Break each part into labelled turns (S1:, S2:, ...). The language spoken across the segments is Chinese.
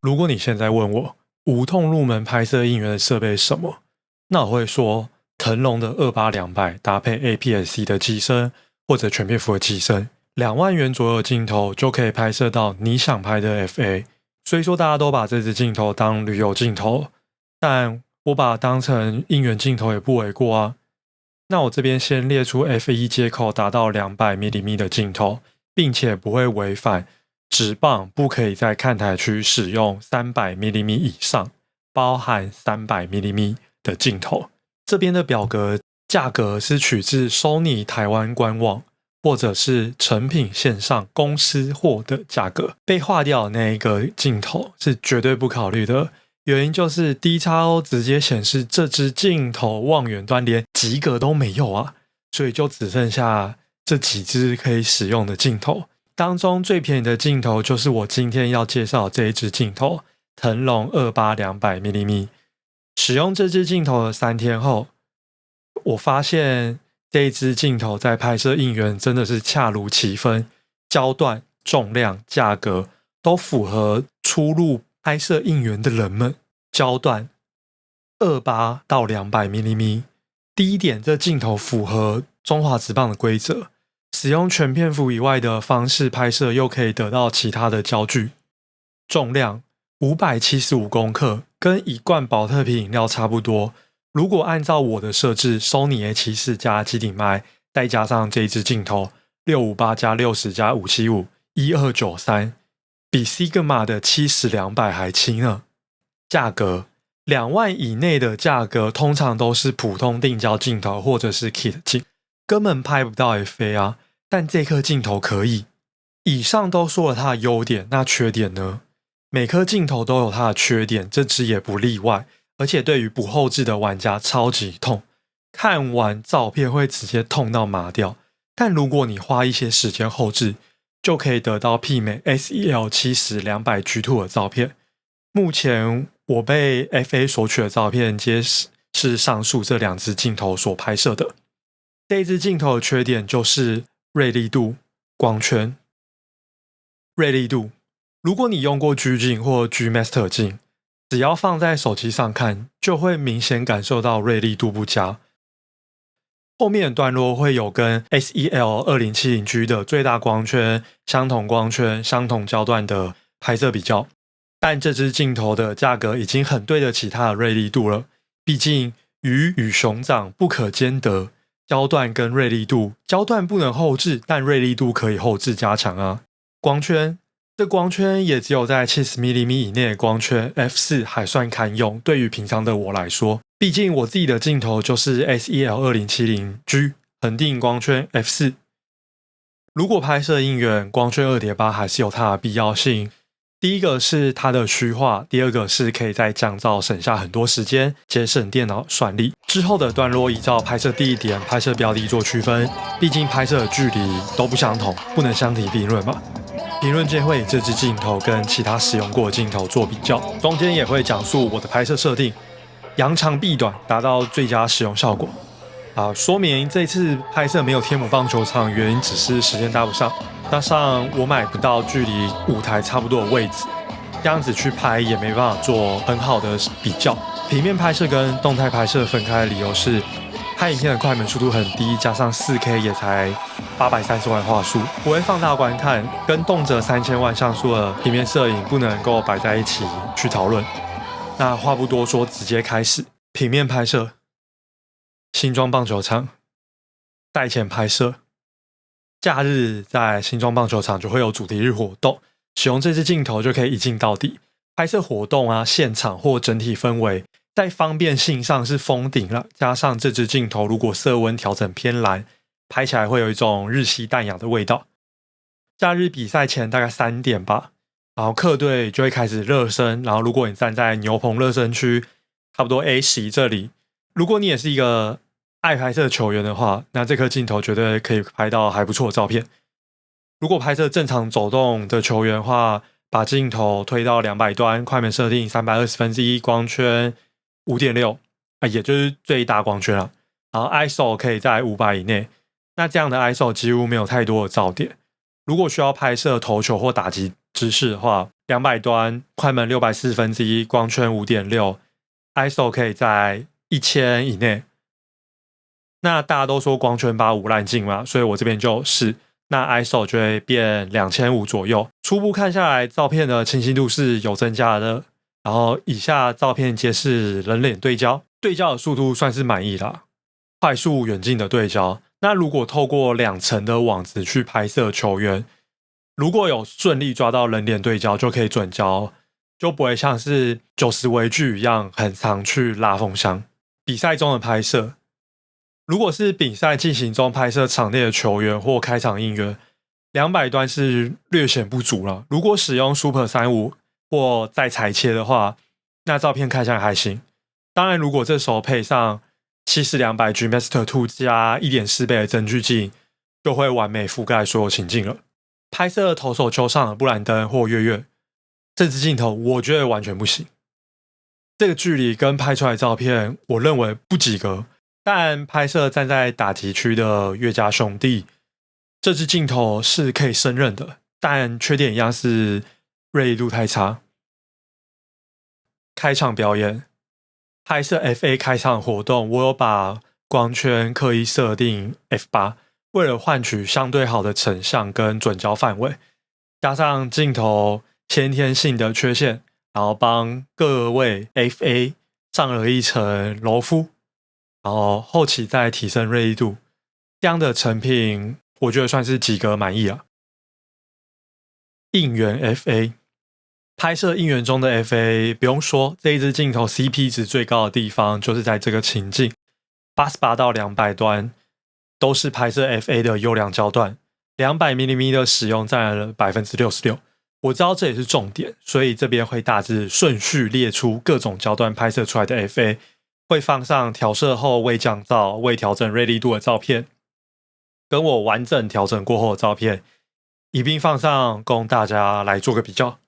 S1: 如果你现在问我无痛入门拍摄应援的设备是什么，那我会说腾龙的28-200搭配 APS-C 的机身或者全片幅的机身，2万元左右的镜头就可以拍摄到你想拍的 FA。 虽说大家都把这支镜头当旅游镜头，但我把它当成应援镜头也不为过啊。那我这边先列出 F1 接口达到 200mm 的镜头，并且不会违反直棒不可以在看台区使用 300mm 以上，包含 300mm 的镜头。这边的表格价格是取自 Sony 台湾官网或者是成品线上公司货的价格，被划掉的那一个镜头是绝对不考虑的，原因就是 DXO 直接显示这支镜头望远端连及格都没有啊，所以就只剩下这几支可以使用的镜头。当中最便宜的镜头就是我今天要介绍的这一支镜头，腾龙28-200mm。使用这支镜头的3天后，我发现这一支镜头在拍摄应援真的是恰如其分，焦段、重量、价格都符合初入拍摄应援的人们。焦段28-200mm，第一点，这镜头符合中华职棒的规则，使用全片幅以外的方式拍摄，又可以得到其他的焦距。重量575公克，跟一罐保特瓶饮料差不多。如果按照我的设置 Sony A74 加机顶麦，再加上这一支镜头658加60加575 1293，比 Sigma 的70-200还轻呢。价格2万以内的价格通常都是普通定焦镜头或者是 kit 镜，根本拍不到 FA 啊，但这颗镜头可以。以上都说了它的优点，那缺点呢？每颗镜头都有它的缺点，这支也不例外，而且对于不后置的玩家超级痛，看完照片会直接痛到麻掉。但如果你花一些时间后置，就可以得到媲美 SEL70-200G2 的照片。目前我被 FA 索取的照片皆是上述这2支镜头所拍摄的。这一支镜头的缺点就是锐利度、光圈。锐利度，如果你用过 G 镜或 G Master 镜，只要放在手机上看，就会明显感受到锐利度不佳。后面的段落会有跟 SEL2070G 的最大光圈、相同光圈、相同焦段的拍摄比较，但这支镜头的价格已经很对得起它的锐利度了。毕竟鱼与熊掌不可兼得，焦段跟锐利度，焦段不能后置，但锐利度可以后置加强啊。光圈，这光圈也只有在 70mm 以内的光圈 F4 还算堪用，对于平常的我来说，毕竟我自己的镜头就是 SEL2070G 恒定光圈 F4。 如果拍摄应援，光圈 2.8 还是有它的必要性。第一个是它的虚化，第二个是可以在降噪省下很多时间，节省电脑算力。之后的段落依照拍摄地点、拍摄标的做区分，毕竟拍摄的距离都不相同，不能相提并论嘛。评论间会以这支镜头跟其他使用过的镜头做比较，中间也会讲述我的拍摄设定，扬长避短，达到最佳使用效果。说明这次拍摄没有天母棒球场，原因只是时间搭不上，加上我买不到距离舞台差不多的位置，这样子去拍也没办法做很好的比较。平面拍摄跟动态拍摄分开的理由是，拍影片的快门速度很低，加上 4K 也才830万画素，不会放大观看，跟动辄3000万像素的平面摄影不能够摆在一起去讨论。那话不多说，直接开始。平面拍摄，新庄棒球场赛前拍摄，假日在新庄棒球场就会有主题日活动，使用这支镜头就可以一镜到底。拍摄活动啊、现场或整体氛围，在方便性上是封顶了。加上这支镜头如果色温调整偏蓝，拍起来会有一种日系淡雅的味道。假日比赛前大概3点吧，然后客队就会开始热身，然后如果你站在牛棚热身区，差不多 A 席这里，如果你也是一个爱拍摄球员的话，那这颗镜头绝对可以拍到还不错的照片。如果拍摄正常走动的球员的话，把镜头推到200端，快门设定1/300，光圈 5.6， 也就是最大光圈了。然后 ISO 可以在500以内，那这样的 ISO 几乎没有太多的噪点。如果需要拍摄投球或打击姿势的话， 200端，快门6/4，光圈5.6，ISO 可以在1000以内。那大家都说光圈8无烂镜嘛，所以我这边就试，那 ISO 就会变2500左右。初步看下来，照片的清晰度是有增加的。然后以下照片皆是人脸对焦，对焦的速度算是满意啦，快速远近的对焦。那如果透过2层的网子去拍摄球员，如果有顺利抓到人脸对焦，就可以准焦，就不会像是90微距一样很常去拉风箱。比赛中的拍摄，如果是比赛进行中拍摄场内的球员或开场应援，200端是略显不足了。如果使用 Super 35或再裁切的话，那照片看起来还行。当然，如果这时候配上70-200G Master 2加 1.4 倍的增距镜，就会完美覆盖所有情境了。拍摄投手丘上的布兰登或月月，这支镜头我觉得完全不行。这个距离跟拍出来的照片，我认为不及格。但拍摄站在打击区的岳家兄弟，这支镜头是可以胜任的，但缺点一样是锐利度太差。开场表演，拍摄 FA 开场活动，我有把光圈刻意设定 F8， 为了换取相对好的成像跟准焦范围，加上镜头先天性的缺陷，然后帮各位 FA 上了一层柔肤，然后后期再提升锐利度，这样的成品我觉得算是及格满意了。应援 FA， 拍摄应援中的 FA 不用说，这一支镜头 CP 值最高的地方就是在这个情境，88到200端都是拍摄 FA 的优良焦段，200mm 的使用占了 66%。我知道这也是重点，所以这边会大致顺序列出各种焦段拍摄出来的 FA， 会放上调色后未降噪、未调整锐利度的照片，跟我完整调整过后的照片，一并放上供大家来做个比较。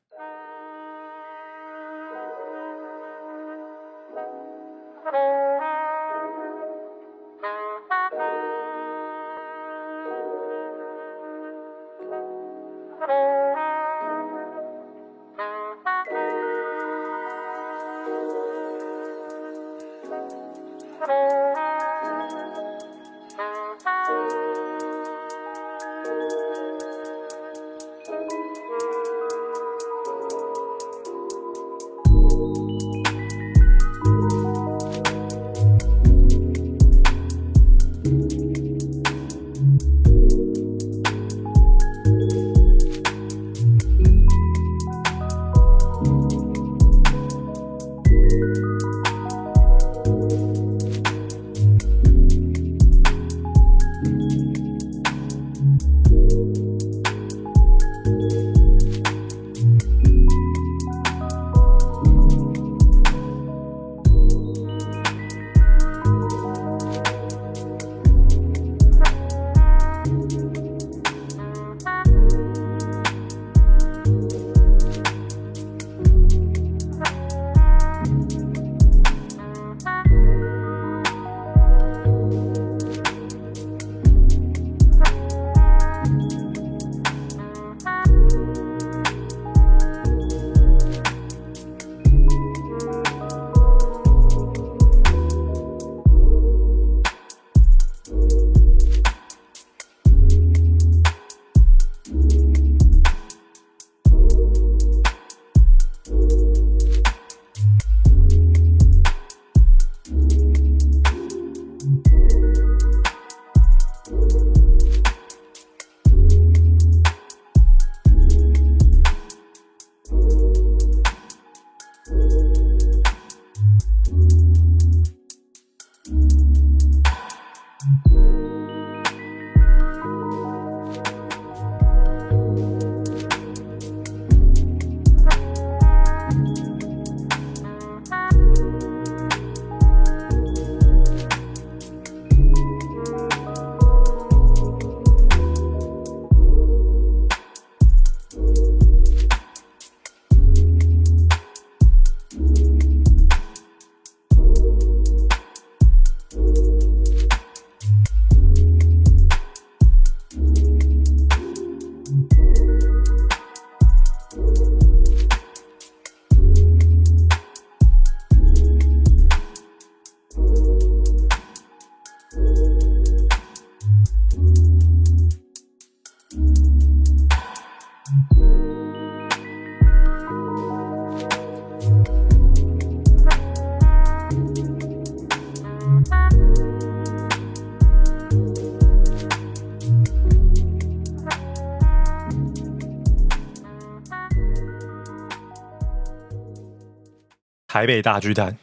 S1: 台北大巨蛋。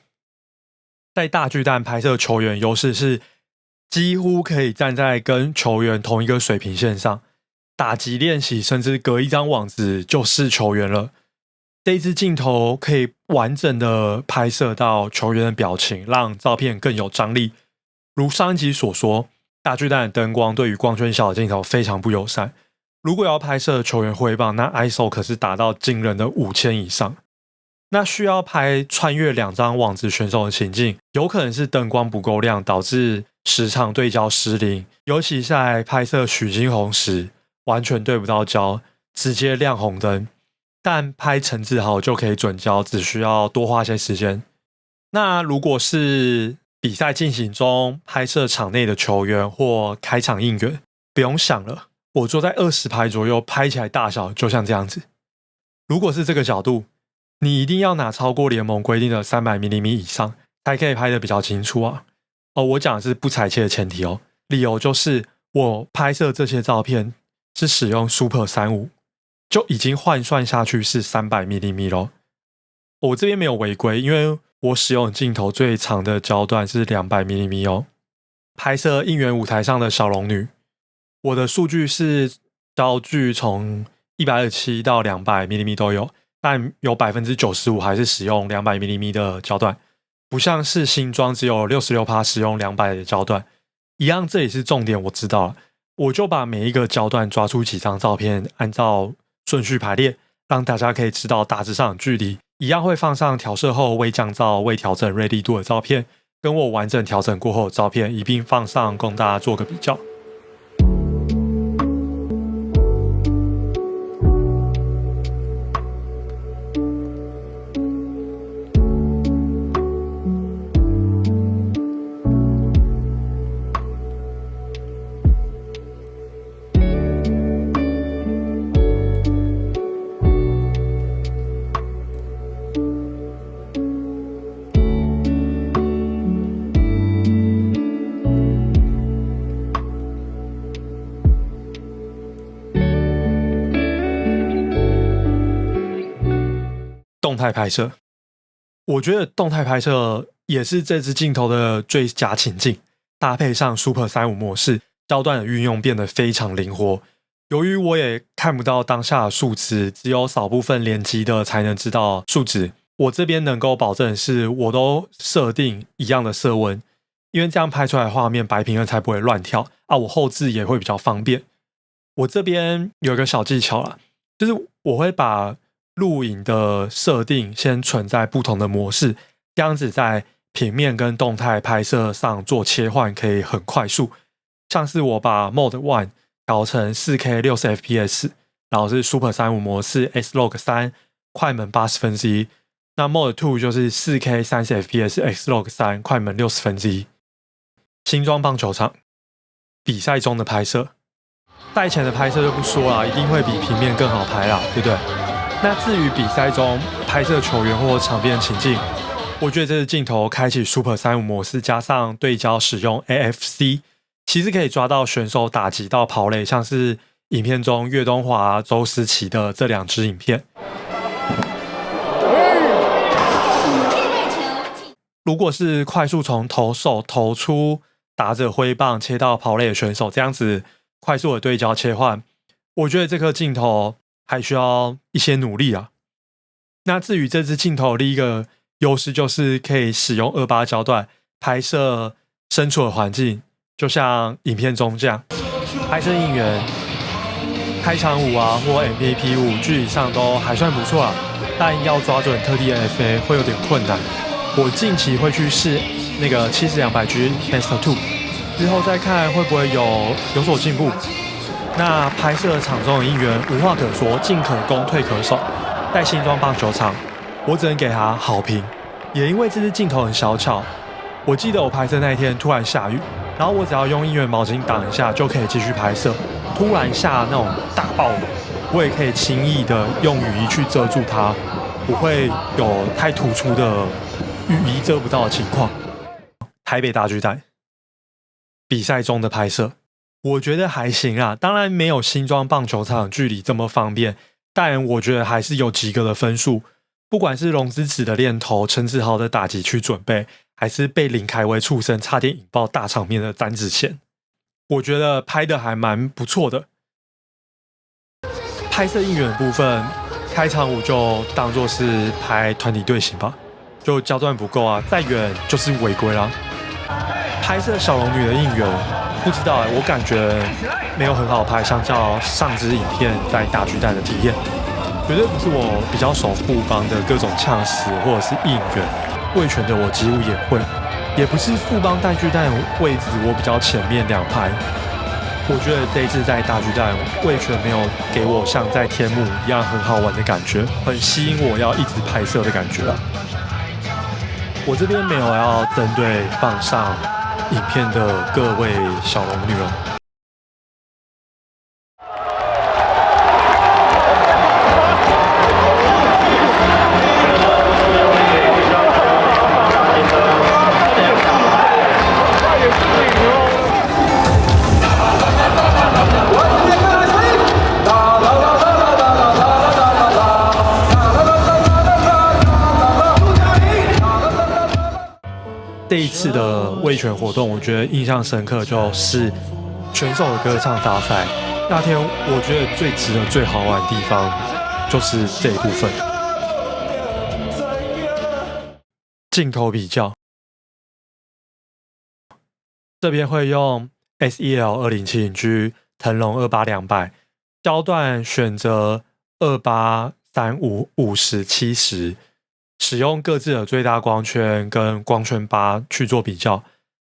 S1: 在大巨蛋拍摄球员优势是几乎可以站在跟球员同一个水平线上，打击练习甚至隔一张网子就是球员了。这一支镜头可以完整的拍摄到球员的表情，让照片更有张力。如上一集所说，大巨蛋的灯光对于光圈小的镜头非常不友善，如果要拍摄球员挥棒，那 ISO 可是达到惊人的5000以上。那需要拍穿越2张网子选手的情境，有可能是灯光不够亮，导致时常对焦失灵，尤其在拍摄许金红时，完全对不到焦，直接亮红灯。但拍陈志豪就可以准焦，只需要多花些时间。那如果是比赛进行中拍摄场内的球员或开场应援，不用想了，我坐在20排左右，拍起来大小就像这样子。如果是这个角度，你一定要拿超过联盟规定的300mm以上，才可以拍得比较清楚啊。我讲的是不裁切的前提哦，理由就是我拍摄这些照片是使用 Super 35，就已经换算下去是300mm 咯。我这边没有违规，因为我使用镜头最长的焦段是200mm哦。拍摄应援舞台上的小龙女，我的数据是焦距从127到200mm 都有，但有 95% 还是使用 200mm 的焦段，不像是新装只有 66% 使用200的焦段。一样，这也是重点，我知道了，我就把每一个焦段抓出几张照片，按照顺序排列，让大家可以知道大致上的距离。一样会放上调色后未降噪、未调整锐利度的照片，跟我完整调整过后的照片一并放上，供大家做个比较。动态拍摄，我觉得动态拍摄也是这支镜头的最佳情境，搭配上 Super 35模式，焦段的运用变得非常灵活。由于我也看不到当下的数值，只有少部分连击的才能知道数值，我这边能够保证的是我都设定一样的色温，因为这样拍出来的画面白平衡才不会乱跳啊，我后置也会比较方便。我这边有一个小技巧啦，就是我会把录影的设定先存在不同的模式，这样子在平面跟动态拍摄上做切换可以很快速。像是我把 Mode 1调成 4K 60fps， 然后是 Super 35模式 S-Log 3快门1/80，那 Mode 2就是 4K 30fps X-Log 3快门1/60。新庄棒球场比赛中的拍摄，赛前的拍摄就不说啦，一定会比平面更好拍啦，对不对？那至于比赛中拍摄球员或场边情境，我觉得这支镜头开启 Super 35模式，加上对焦使用 AFC， 其实可以抓到选手打击到跑垒，像是影片中岳东华、周思齐的这2支影片。如果是快速从投手投出打着挥棒切到跑垒的选手，这样子快速的对焦切换，我觉得这颗镜头还需要一些努力啊。那至于这支镜头的另一个优势就是可以使用28焦段拍摄身处的环境，就像影片中这样，拍摄应援、开场舞啊或 MVP 舞距离上都还算不错啊，但要抓准特地的 FA 会有点困难。我近期会去试那个70-200G Master 2， 之后再看会不会有所进步。那拍摄场中的应援无话可说，进可攻退可守。在新庄棒球场，我只能给他好评。也因为这支镜头很小巧，我记得我拍摄那一天突然下雨，然后我只要用应援毛巾挡一下就可以继续拍摄。突然下那种大暴雨，我也可以轻易的用雨衣去遮住它，不会有太突出的雨衣遮不到的情况。台北大巨蛋比赛中的拍摄，我觉得还行啊，当然没有新庄棒球场距离这么方便，但我觉得还是有及格的分数。不管是龙之子的练头、陈子豪的打击去准备，还是被林凯威触身差点引爆大场面的詹子贤，我觉得拍的还蛮不错的。拍摄应援的部分，开场舞就当作是拍团体队形吧，就焦段不够啊，再远就是违规啦。拍摄小龙女的应援，不知道我感觉没有很好拍，相较上支影片在大巨蛋的体验，绝对不是我比较熟富邦的各种呛死或者是应援，味全的我几乎也会，也不是富邦大巨蛋位置我比较前面2排。我觉得这一次在大巨蛋，味全没有给我像在天幕一样很好玩的感觉，很吸引我要一直拍摄的感觉啊。我这边没有要针对放上影片的各位小龙女哦。这一次的味全活动，我觉得印象深刻，就是选手的歌唱大赛。那天我觉得最值得、最好玩的地方，就是这一部分。镜头比较，这边会用 SEL 2070G 腾龙28-200，焦段选择28、35、50、70。使用各自的最大光圈跟光圈8去做比较，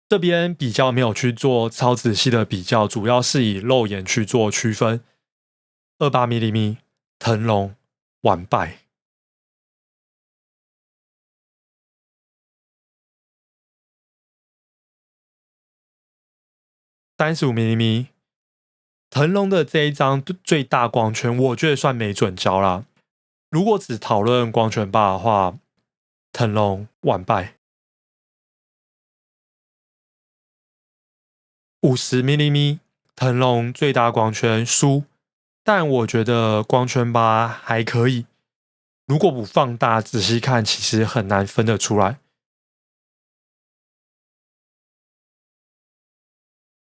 S1: 这边比较没有去做超仔细的比较，主要是以肉眼去做区分。28mm 腾龙完败。35mm 腾龙的这一张最大光圈，我觉得算没准焦啦。如果只讨论光圈8的话，腾龙完败。50mm 腾龙最大光圈输，但我觉得光圈8还可以。如果不放大仔细看，其实很难分得出来。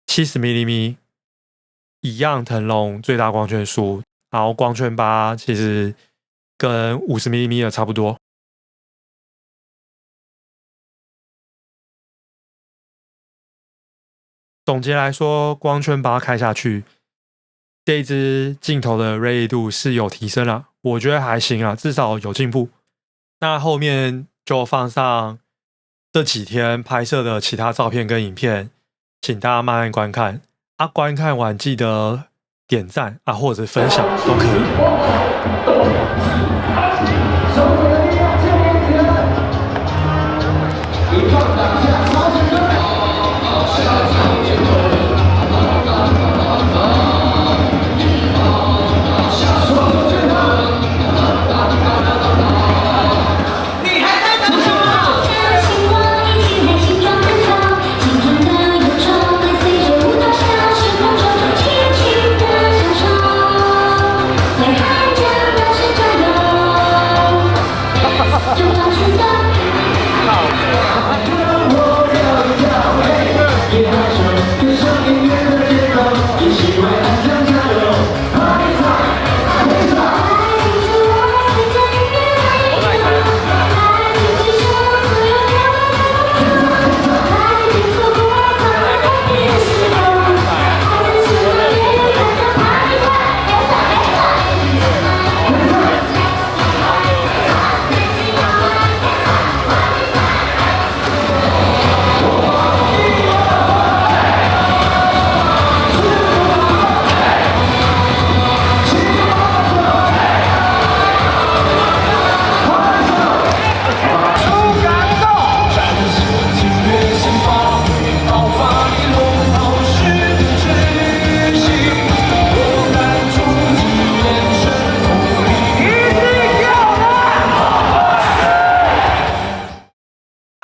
S1: 70mm 一样，腾龙最大光圈输，然后光圈8其实跟50mm 的差不多。总结来说，光圈8开下去，这一支镜头的锐利度是有提升了，我觉得还行啊，至少有进步。那后面就放上这几天拍摄的其他照片跟影片，请大家慢慢观看啊。观看完记得点赞啊，或者分享都可以。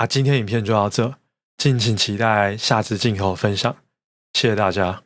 S1: 今天影片就到这，敬请期待下次镜头分享，谢谢大家。